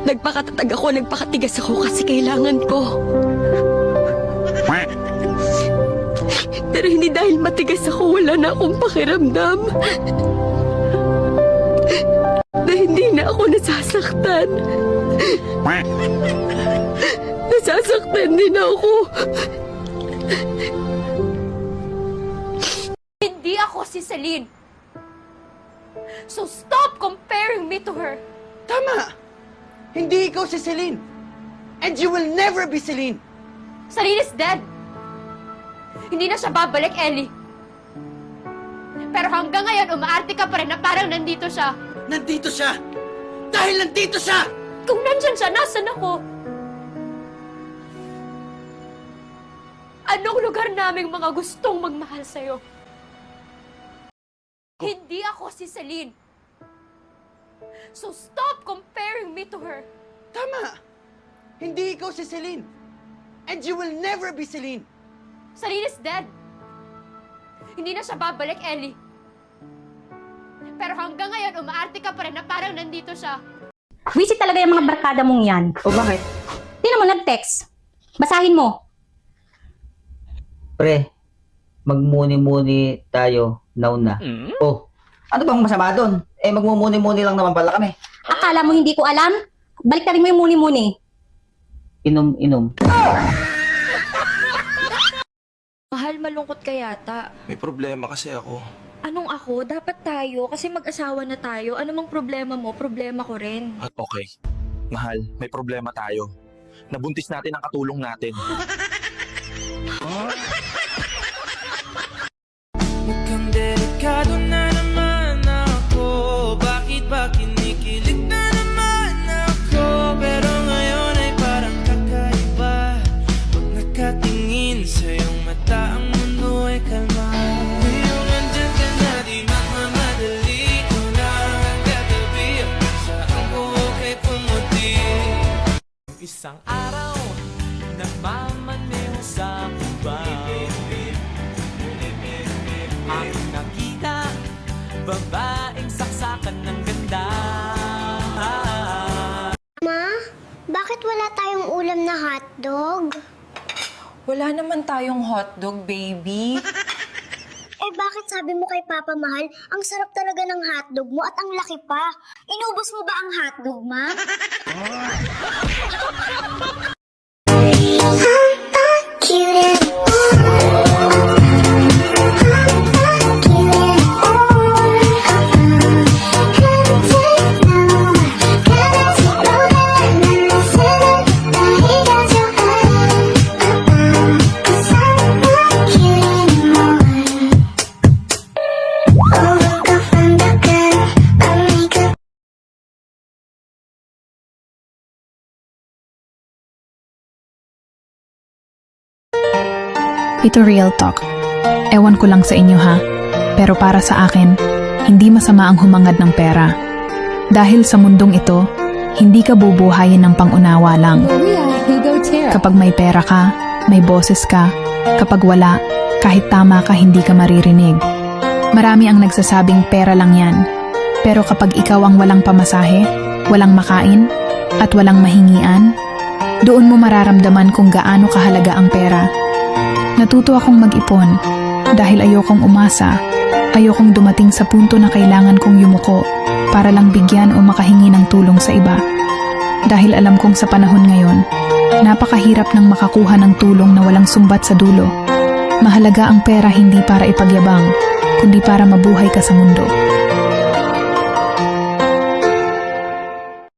Nagpakatatag ako, nagpakatigas ako kasi kailangan ko. Pero hindi dahil matigas ako, wala na akong pakiramdam. Na hindi na ako nasasaktan. Nasasaktan din ako. Hindi ako si Celine. So stop comparing me to her. Tama! Hindi ikaw si Celine. And you will never be Celine. Celine is dead. Hindi na siya babalik, Ellie. Pero hanggang ngayon, umaarte ka pa rin na parang nandito siya. Nandito siya! Dahil nandito siya! Kung nandyan siya, nasan ako? Anong lugar naming mga gustong magmahal sa'yo? Hindi ako si Celine. So stop comparing me to her. Tama! Hindi ikaw si Celine. And you will never be Celine. Celine is dead. Hindi na siya babalik, Ellie. Pero hanggang ngayon, umaarte ka pa rin na parang nandito siya. Visit talaga yung mga barkada mong yan. O bakit? Tingnan mo, nag-text. Basahin mo. Pre, magmuni-muni tayo nauna. Oh, ano bang masama doon? Eh, magmumuni-muni lang naman pala kami. Akala mo hindi ko alam? Balik na rin mo yung muni-muni. Inom-inom. Mahal, malungkot ka yata. May problema kasi ako. Anong ako? Dapat tayo kasi mag-asawa na tayo. Ano mang problema mo, problema ko rin. Okay. Mahal, may problema tayo. Nabuntis natin ang katulong natin. Mukhang delikado na naman ako. Bakit ba kinikilig na naman ako? Pero ngayon ay parang kakaiba. Pag nakatingin sa iyong mata, ang mundo ay kalma. Ngayong andyan ka na, di magmamadali. Ikaw na ang katabi. Saan ko okay pumuti? Isang araw, nagmamaneho sa kubaw. Ang nakita, babaeng saksakan ng ganda. Ma, bakit wala tayong ulam na hotdog? Wala naman tayong hotdog, baby. Eh bakit sabi mo kay Papa Mahal, ang sarap talaga ng hotdog mo at ang laki pa? Inubos mo ba ang hotdog, Ma? Ito real talk. Ewan ko lang sa inyo ha, pero para sa akin, hindi masama ang humangad ng pera. Dahil sa mundong ito, hindi ka bubuhayin ng pangunawa lang. Kapag may pera ka, may boses ka. Kapag wala, kahit tama ka, hindi ka maririnig. Marami ang nagsasabing pera lang yan. Pero kapag ikaw ang walang pamasahe, walang makain, at walang mahingian, doon mo mararamdaman kung gaano kahalaga ang pera. Natuto akong mag-ipon dahil ayokong umasa, ayokong dumating sa punto na kailangan kong yumuko para lang bigyan o makahingi ng tulong sa iba. Dahil alam kong sa panahon ngayon, napakahirap ng makakuha ng tulong na walang sumbat sa dulo. Mahalaga ang pera hindi para ipagyabang, kundi para mabuhay ka sa mundo.